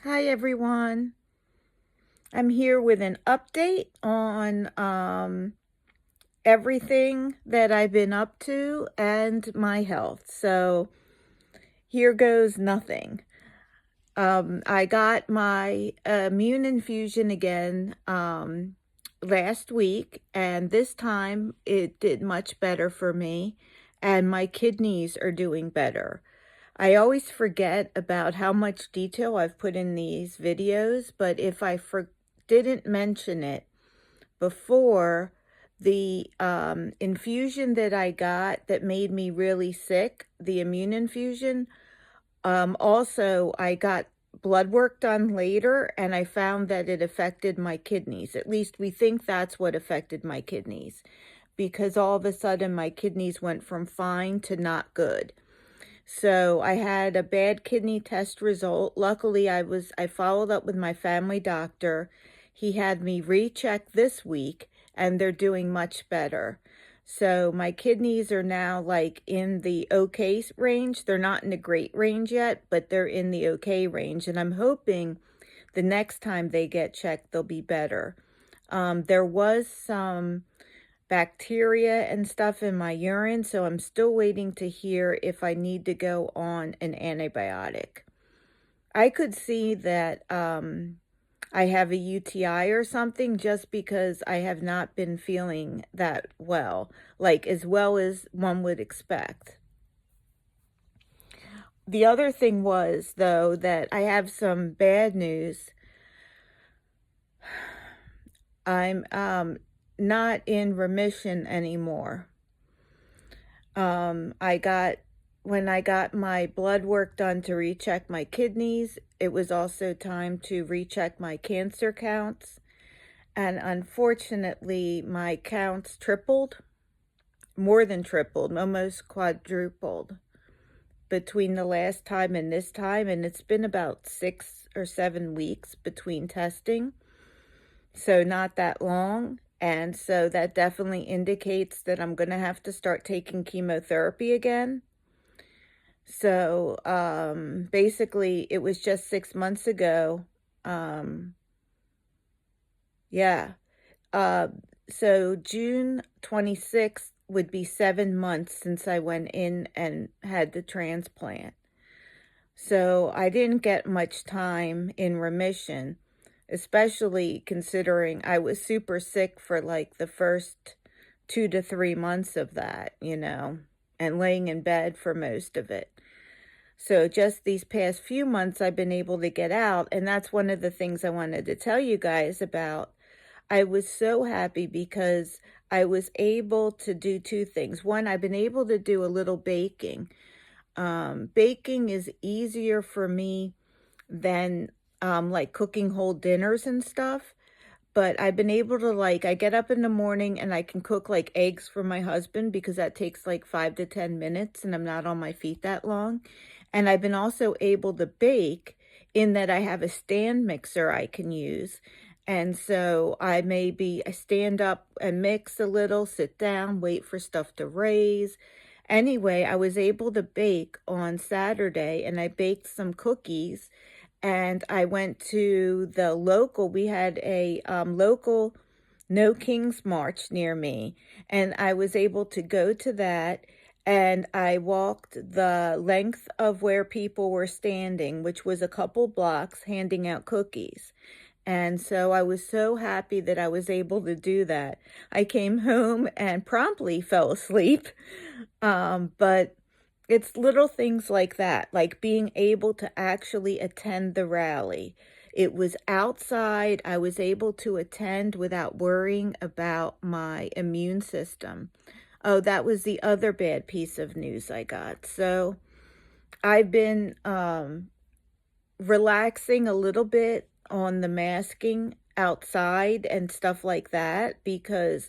Hi everyone. I'm here with an update on everything that I've been up to and my health. So here goes nothing. I got my immune infusion again last week, and this time it did much better for me, and my kidneys are doing better. I always forget about how much detail I've put in these videos, but if I didn't mention it before, the infusion that I got that made me really sick, the immune infusion, also I got blood work done later and I found that it affected my kidneys. At least we think that's what affected my kidneys, because all of a sudden my kidneys went from fine to not good. So I had a bad kidney test result. Luckily, I followed up with my family doctor. He had me recheck this week and they're doing much better. So my kidneys are now like in the okay range. They're not in the great range yet, but they're in the okay range. And I'm hoping the next time they get checked, they'll be better. There was some bacteria and stuff in my urine, so I'm still waiting to hear if I need to go on an antibiotic. I could see that I have a UTI or something just because I have not been feeling that well, like as well as one would expect. The other thing was, though, that I have some bad news. I'm not in remission anymore. When I got my blood work done to recheck my kidneys, it was also time to recheck my cancer counts. And unfortunately, my counts tripled, more than tripled, almost quadrupled between the last time and this time. And it's been about 6 or 7 weeks between testing. So not that long. And so that definitely indicates that I'm going to have to start taking chemotherapy again. So basically, it was just 6 months ago. Um, yeah. Uh, so June 26th would be 7 months since I went in and had the transplant. So I didn't get much time in remission, especially considering I was super sick for like the first 2 to 3 months of that, and laying in bed for most of it. So just these past few months, I've been able to get out. And that's one of the things I wanted to tell you guys about. I was so happy because I was able to do two things. One, I've been able to do a little baking. Baking is easier for me than like cooking whole dinners and stuff. But I've been able to, like, I get up in the morning and I can cook like eggs for my husband because that takes like 5 to 10 minutes and I'm not on my feet that long. And I've been also able to bake in that I have a stand mixer I can use. And so I stand up and mix a little, sit down, wait for stuff to raise. Anyway, I was able to bake on Saturday and I baked some cookies and I went to we had a local No Kings March near me, and I was able to go to that, and I walked the length of where people were standing, which was a couple blocks, handing out cookies. And so I was so happy that I was able to do that. I came home and promptly fell asleep, but it's little things like that, like being able to actually attend the rally. It was outside. I was able to attend without worrying about my immune system. Oh, that was the other bad piece of news I got. So I've been relaxing a little bit on the masking outside and stuff like that because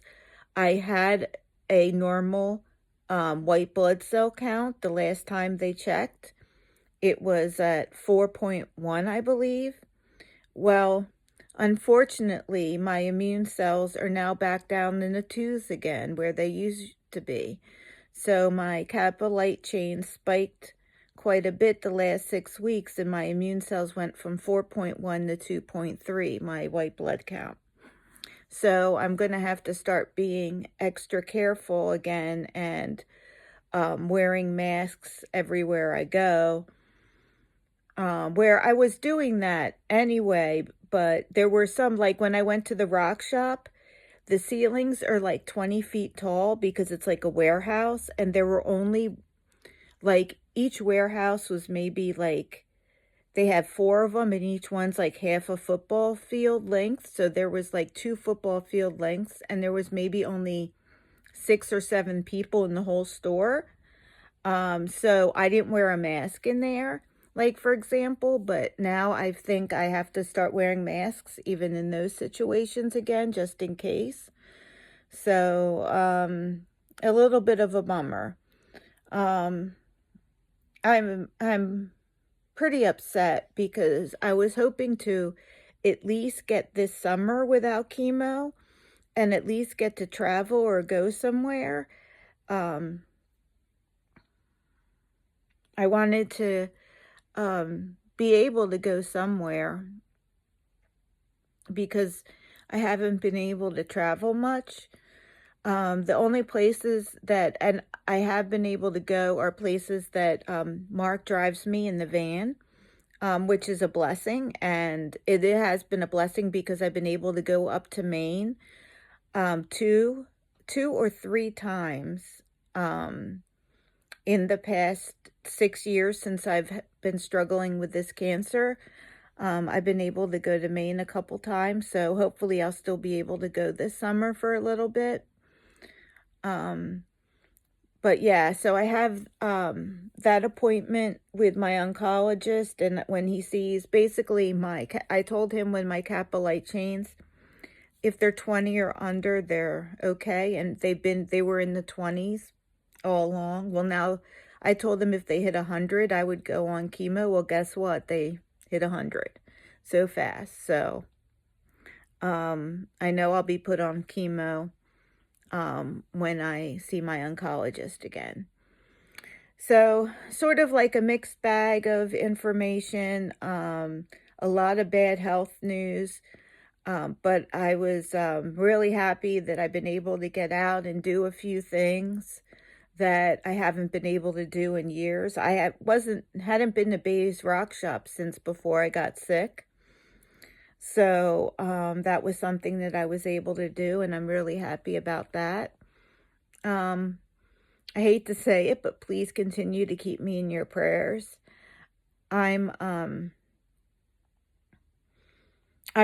I had a normal white blood cell count the last time they checked. It was at 4.1, I believe. Well, unfortunately, my immune cells are now back down in the twos again where they used to be. So my kappa light chain spiked quite a bit the last 6 weeks, and my immune cells went from 4.1 to 2.3, my white blood count. So I'm going to have to start being extra careful again and wearing masks everywhere I go. Where I was doing that anyway, but there were some, like when I went to the rock shop, the ceilings are like 20 feet tall because it's like a warehouse, and there were only like each warehouse was maybe like they had 4 of them, and each one's like half a football field length. So there was like 2 football field lengths, and there was maybe only 6 or 7 people in the whole store. So I didn't wear a mask in there, like for example, but now I think I have to start wearing masks even in those situations again, just in case. So, a little bit of a bummer. Um, I'm pretty upset because I was hoping to at least get this summer without chemo and at least get to travel or go somewhere. Um, I wanted to be able to go somewhere because I haven't been able to travel much. The only places that, and I have been able to go, are places that Mark drives me in the van, which is a blessing. And it has been a blessing because I've been able to go up to Maine two or three times in the past 6 years since I've been struggling with this cancer. I've been able to go to Maine a couple times, so hopefully I'll still be able to go this summer for a little bit. But yeah, so I have that appointment with my oncologist, and when he sees basically I told him when my Kappa light chains, if they're 20 or under, they're okay, and they were in the 20s all along. Well, now I told them if they hit 100, I would go on chemo. Well, guess what? They hit 100 so fast. So I know I'll be put on chemo when I see my oncologist again. So sort of like a mixed bag of information, a lot of bad health news. But I was really happy that I've been able to get out and do a few things that I haven't been able to do in years. I hadn't been to Bay's Rock Shop since before I got sick. So that was something that I was able to do, and I'm really happy about that. I hate to say it, but please continue to keep me in your prayers. I'm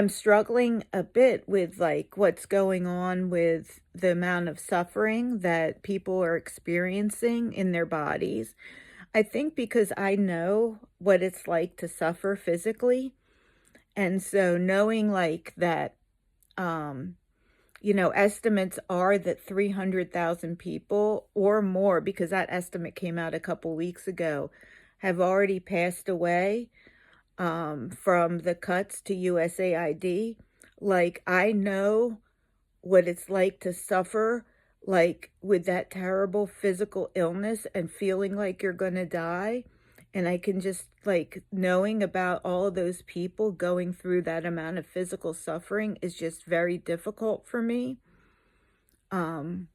struggling a bit with like what's going on with the amount of suffering that people are experiencing in their bodies. I think because I know what it's like to suffer physically. And so knowing like that, estimates are that 300,000 people or more, because that estimate came out a couple weeks ago, have already passed away from the cuts to USAID. Like, I know what it's like to suffer, like with that terrible physical illness and feeling like you're going to die. And I can just like knowing about all of those people going through that amount of physical suffering is just very difficult for me. I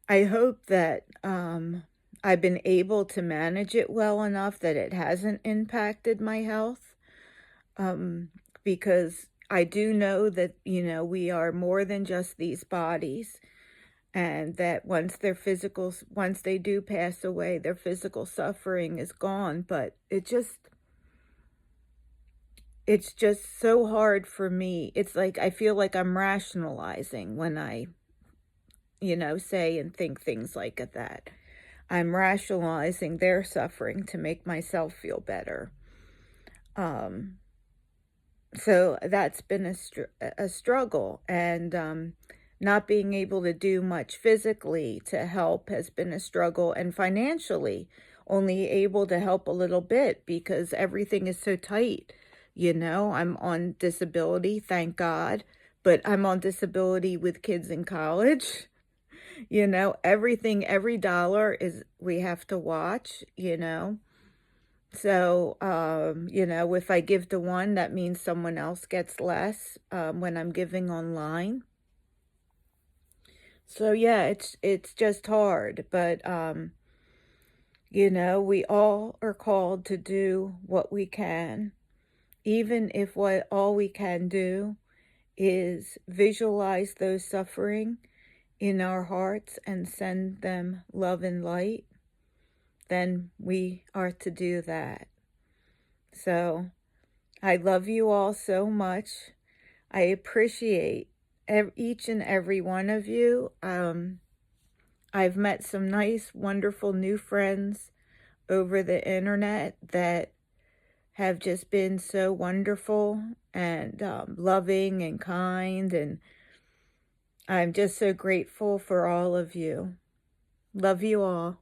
hope that I've been able to manage it well enough that it hasn't impacted my health. Because I do know that, we are more than just these bodies, and that once they do pass away, their physical suffering is gone. But it's just so hard for me. It's like I feel like I'm rationalizing when I, say and think things like that. I'm rationalizing their suffering to make myself feel better. So that's been a struggle, and not being able to do much physically to help has been a struggle, and financially only able to help a little bit because everything is so tight. I'm on disability, thank God, but I'm on disability with kids in college. Every dollar we have to watch. So, if I give to one, that means someone else gets less, when I'm giving online. So yeah, it's just hard, but we all are called to do what we can, even if what all we can do is visualize those suffering in our hearts and send them love and light, then we are to do that. So I love you all so much. I appreciate each and every one of you. I've met some nice, wonderful new friends over the internet that have just been so wonderful and loving and kind, and I'm just so grateful for all of you. Love you all.